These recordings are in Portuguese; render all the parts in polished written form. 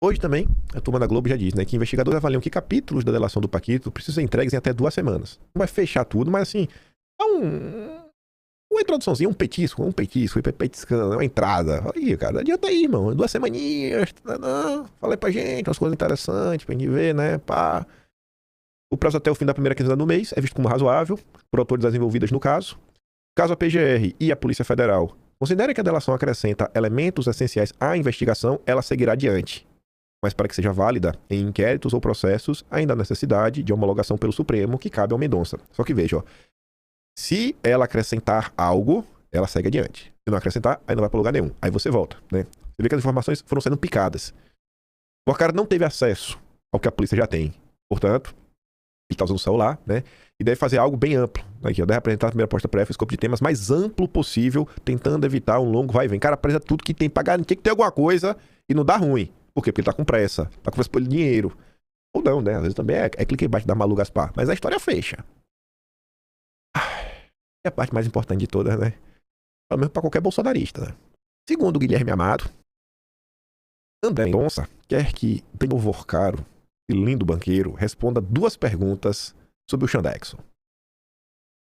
Hoje também, a turma da Globo já diz, né, que investigadores avaliam que capítulos da delação do Paquito precisam ser entregues em até 2 semanas. Não vai fechar tudo, mas assim, é uma introduçãozinha, um petisco, petiscando, uma entrada. Aí, cara, adianta aí, irmão. 2 semaninhas, não, fala aí pra gente, umas coisas interessantes pra gente ver, né, pá. O prazo até o fim da primeira quinzena do mês é visto como razoável por autores envolvidas no caso. Caso a PGR e a Polícia Federal considerem que a delação acrescenta elementos essenciais à investigação, ela seguirá adiante. Mas para que seja válida, em inquéritos ou processos, ainda há necessidade de homologação pelo Supremo, que cabe ao Mendonça. Só que veja, ó, se ela acrescentar algo, ela segue adiante. Se não acrescentar, aí não vai para lugar nenhum. Aí você volta, né? Você vê que as informações foram sendo picadas. O cara não teve acesso ao que a polícia já tem. Portanto, ele está usando o celular, né? E deve fazer algo bem amplo. Aqui, ó, deve apresentar a primeira proposta prévia, escopo de temas mais amplo possível, tentando evitar um longo vai e vem. Cara, apresenta tudo que tem que pagar, tem que ter alguma coisa e não dá ruim. Por quê? Porque ele tá com pressa, tá com pressa por dinheiro. Ou não, né? Às vezes também é clique embaixo da Malu Gaspar. Mas a história fecha. É a parte mais importante de todas, né? Pelo menos pra qualquer bolsonarista, né? Segundo o Guilherme Amado, André Mendonça quer que Benno Vorcaro, lindo banqueiro, responda 2 perguntas sobre o Xandexon.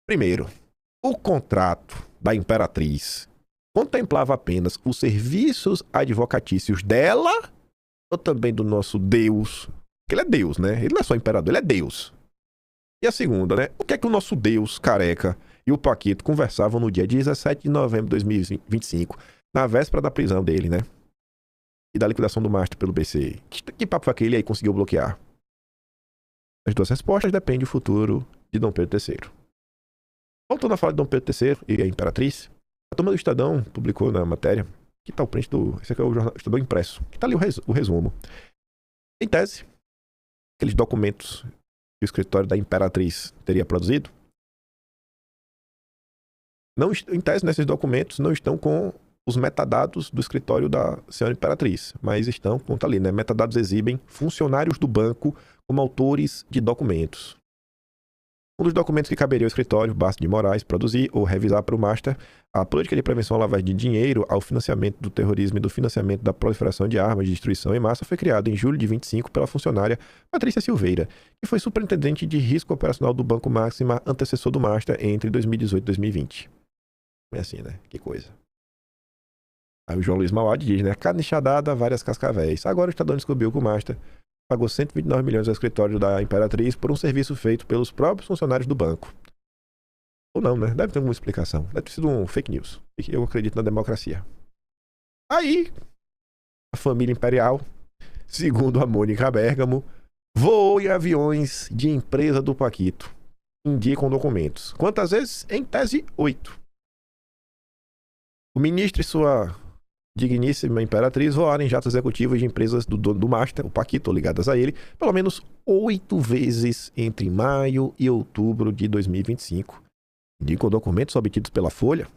Primeiro, o contrato da Imperatriz contemplava apenas os serviços advocatícios dela ou também do nosso Deus? Porque ele é Deus, né? Ele não é só imperador, ele é Deus. E a segunda, né? O que é que o nosso Deus careca e o Paquito conversavam no dia 17 de novembro de 2025, na véspera da prisão dele, né? E da liquidação do Master pelo BC. Que papo foi aquele aí conseguiu bloquear? As 2 respostas dependem do futuro de Dom Pedro III. Voltando a falar de Dom Pedro III e a Imperatriz, a turma do Estadão publicou na matéria, que tá o print do... Esse aqui é o jornal Estadão impresso, que tá ali o resumo. Em tese, aqueles documentos que o escritório da Imperatriz teria produzido, não, em tese, nesses documentos não estão com os metadados do escritório da senhora Imperatriz, mas estão, como tá ali, né? Metadados exibem funcionários do banco como autores de documentos. Um dos documentos que caberia ao escritório, Bastos de Moraes, produzir ou revisar para o Master a política de prevenção à lavagem de dinheiro, ao financiamento do terrorismo e do financiamento da proliferação de armas de destruição em massa, foi criado em julho de 25 pela funcionária Patrícia Silveira, que foi superintendente de risco operacional do Banco Máxima, antecessor do Master, entre 2018 e 2020. É assim, né? Que coisa. Aí o João Luiz Mauad diz, né? Cada enxadada, várias cascavéis. Agora o Estadão descobriu que o Master pagou 129 milhões ao escritório da Imperatriz por um serviço feito pelos próprios funcionários do banco. Ou não, né? Deve ter alguma explicação. Deve ter sido um fake news. Eu acredito na democracia. Aí, a família imperial, segundo a Mônica Bergamo, voou em aviões de empresa do Paquito. Indicam documentos. Quantas vezes? Em tese, 8. O ministro e sua digníssima Imperatriz voaram em jatos executivos de empresas do dono do Master, o Paquito, ligadas a ele, pelo menos 8 vezes entre maio e outubro de 2025. Indicam documentos obtidos pela Folha.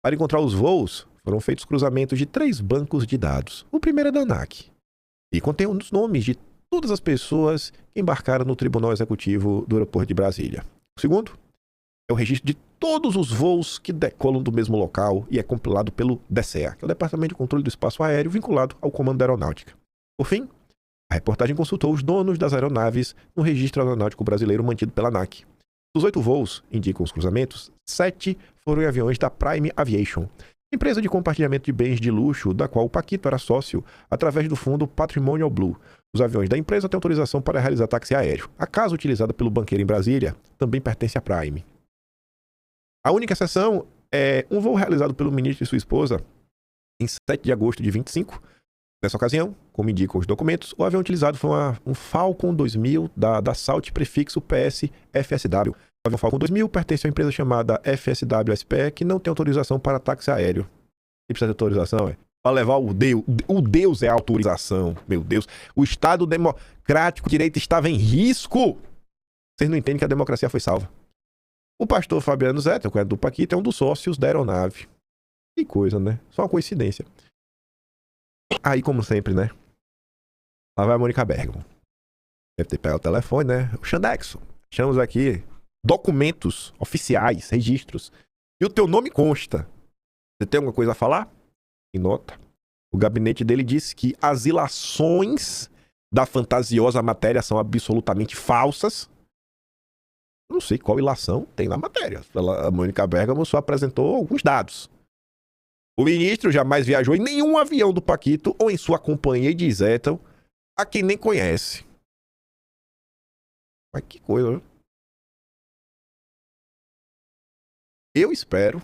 Para encontrar os voos, foram feitos cruzamentos de 3 bancos de dados. O primeiro é da ANAC, e contém os nomes de todas as pessoas que embarcaram no Tribunal Executivo do Aeroporto de Brasília. O segundo é o registro de todos os voos que decolam do mesmo local e é compilado pelo DECEA, que é o Departamento de Controle do Espaço Aéreo, vinculado ao Comando da Aeronáutica. Por fim, a reportagem consultou os donos das aeronaves no registro aeronáutico brasileiro mantido pela ANAC. Dos 8 voos, indicam os cruzamentos, 7 foram em aviões da Prime Aviation, empresa de compartilhamento de bens de luxo, da qual o Paquito era sócio, através do fundo Patrimonial Blue. Os aviões da empresa têm autorização para realizar táxi aéreo. A casa utilizada pelo banqueiro em Brasília também pertence à Prime. A única exceção é um voo realizado pelo ministro e sua esposa em 7 de agosto de 25. Nessa ocasião, como indicam os documentos, o avião utilizado foi um Falcon 2000 da Salt prefixo PS FSW. O avião Falcon 2000 pertence a uma empresa chamada FSW SPE, que não tem autorização para táxi aéreo. E precisa de autorização, para levar o Deus. O Deus é a autorização, meu Deus. O Estado democrático de direito estava em risco. Vocês não entendem que a democracia foi salva. O pastor Fabiano Zé, o do Paquito, é um dos sócios da aeronave. Que coisa, né? Só uma coincidência. Aí, como sempre, né? Lá vai a Mônica Bergamo. Deve ter pegado o telefone, né? O Xandexon. Achamos aqui documentos oficiais, registros. E o teu nome consta. Você tem alguma coisa a falar? Em nota. O gabinete dele disse que as ilações da fantasiosa matéria são absolutamente falsas. Eu não sei qual ilação tem na matéria. A Mônica Bergamo só apresentou alguns dados. O ministro jamais viajou em nenhum avião do Paquito ou em sua companhia, diz Ethel, a quem nem conhece. Mas que coisa, né? Eu espero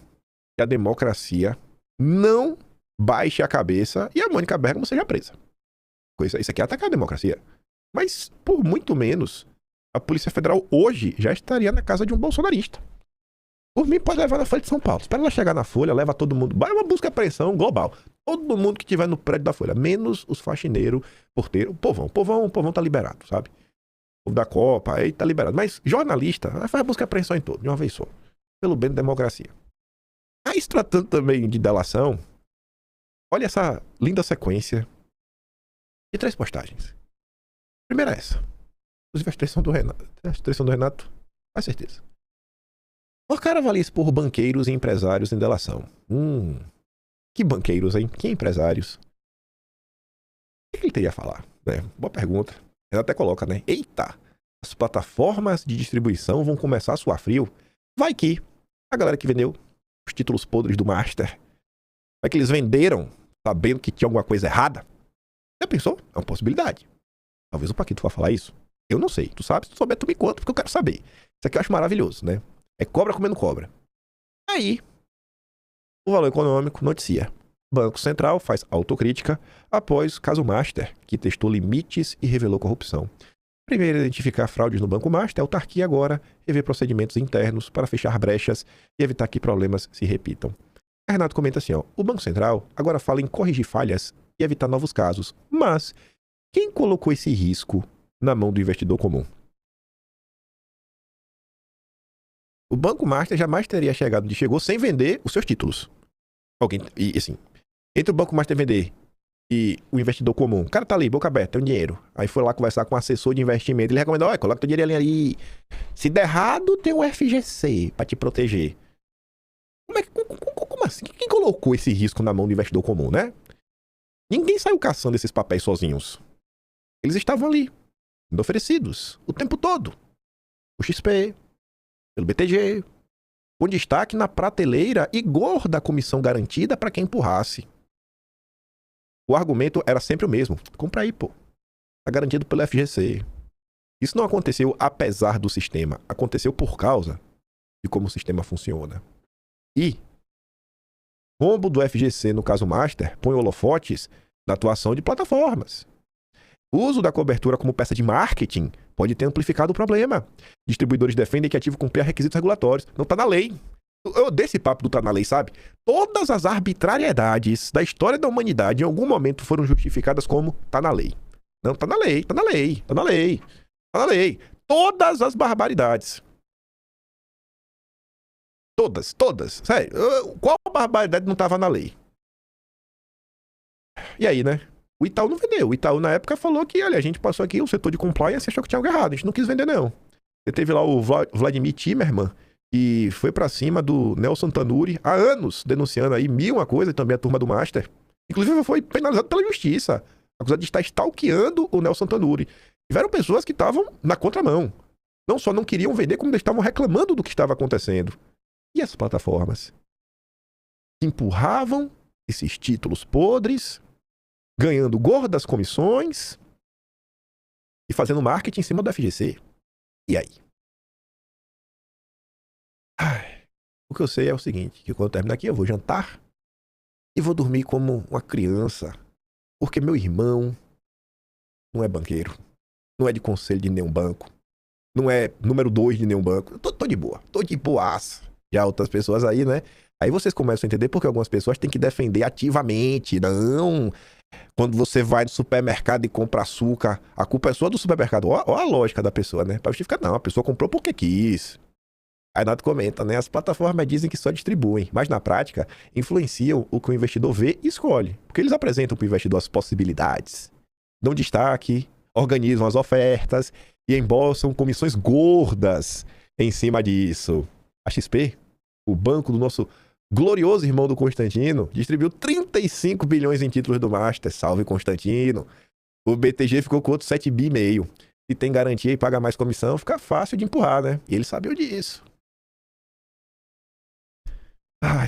que a democracia não baixe a cabeça e a Mônica Bergamo seja presa. Isso aqui é atacar a democracia. Mas, por muito menos, a Polícia Federal hoje já estaria na casa de um bolsonarista. Por mim, pode levar na Folha de São Paulo. Espera ela chegar na Folha, leva todo mundo. Vai uma busca e apreensão global. Todo mundo que estiver no prédio da Folha, menos os faxineiros, porteiro, o povão tá liberado, sabe? O povo da Copa, aí tá liberado. Mas jornalista, faz busca e apreensão em todo, de uma vez só. Pelo bem da democracia. Aí, se tratando também de delação, olha essa linda sequência de 3 postagens. Primeira é essa. Inclusive, as 3 são do Renato. As 3 são do Renato, com certeza. O cara avalia expor banqueiros e empresários em delação. Que banqueiros, hein? Que empresários? O que ele teria a falar? Boa pergunta. Ele até coloca, né? Eita! As plataformas de distribuição vão começar a suar frio. Vai que a galera que vendeu os títulos podres do Master, vai que eles venderam sabendo que tinha alguma coisa errada? Já pensou? É uma possibilidade. Talvez o Paquito vá falar isso. Eu não sei. Tu sabe? Se tu souber, tu me conta, porque eu quero saber. Isso aqui eu acho maravilhoso, né? É cobra comendo cobra. Aí, o Valor Econômico noticia. Banco Central faz autocrítica após caso Master, que testou limites e revelou corrupção. Primeiro a identificar fraudes no Banco Master, a autarquia agora rever procedimentos internos para fechar brechas e evitar que problemas se repitam. A Renato comenta assim, o Banco Central agora fala em corrigir falhas e evitar novos casos. Mas quem colocou esse risco na mão do investidor comum? O Banco Master jamais teria chegado onde chegou sem vender os seus títulos. E assim, entre o Banco Master vender e o investidor comum, o cara tá ali, boca aberta, tem um dinheiro. Aí foi lá conversar com o assessor de investimento, ele recomendou, coloca teu dinheiro ali. Se der errado, tem um FGC pra te proteger. Como assim? Quem colocou esse risco na mão do investidor comum, né? Ninguém saiu caçando esses papéis sozinhos. Eles estavam ali, sendo oferecidos, o tempo todo. O XP, pelo BTG, com destaque na prateleira e gorda comissão garantida para quem empurrasse. O argumento era sempre o mesmo. Compra aí, pô. Tá garantido pelo FGC. Isso não aconteceu apesar do sistema. Aconteceu por causa de como o sistema funciona. E rombo do FGC no caso Master põe holofotes na atuação de plataformas. O uso da cobertura como peça de marketing pode ter amplificado o problema. Distribuidores defendem que é ativo cumprir requisitos regulatórios. Não tá na lei. Eu odeio esse papo do tá na lei, sabe? Todas as arbitrariedades da história da humanidade em algum momento foram justificadas como tá na lei. Não, tá na lei, tá na lei, tá na lei, tá na lei. Todas as barbaridades. Todas. Sério, qual barbaridade não tava na lei? E aí, né? O Itaú não vendeu. O Itaú, na época, falou que, olha, a gente passou aqui o setor de compliance e achou que tinha algo errado. A gente não quis vender, não. Você teve lá o Vladimir Timmerman, que foi pra cima do Nelson Tanuri há anos, denunciando aí mil uma coisa, e também a turma do Master. Inclusive, foi penalizado pela justiça. Acusado de estar stalkeando o Nelson Tanuri. Tiveram pessoas que estavam na contramão. Não só não queriam vender, como estavam reclamando do que estava acontecendo. E as plataformas? Empurravam esses títulos podres, ganhando gordas comissões e fazendo marketing em cima do FGC. E aí? O que eu sei é o seguinte, que quando terminar aqui eu vou jantar e vou dormir como uma criança, porque meu irmão não é banqueiro, não é de conselho de nenhum banco, não é número 2 de nenhum banco. Eu tô de boa, tô de boaça. Já outras pessoas aí, né? Aí vocês começam a entender porque algumas pessoas têm que defender ativamente. Não, quando você vai no supermercado e compra açúcar, a culpa é sua do supermercado. Ó a lógica da pessoa, né? Pra justificar, não, a pessoa comprou porque quis. Aí Nato comenta, né? As plataformas dizem que só distribuem, mas na prática influenciam o que o investidor vê e escolhe. Porque eles apresentam para o investidor as possibilidades, dão destaque, organizam as ofertas e embolsam comissões gordas em cima disso. A XP, o banco do nosso glorioso irmão do Constantino, distribuiu 35 bilhões em títulos do Master. Salve, Constantino. O BTG ficou com outros 7,5 bi. Se tem garantia e paga mais comissão, fica fácil de empurrar, né? E ele sabia disso. Ah,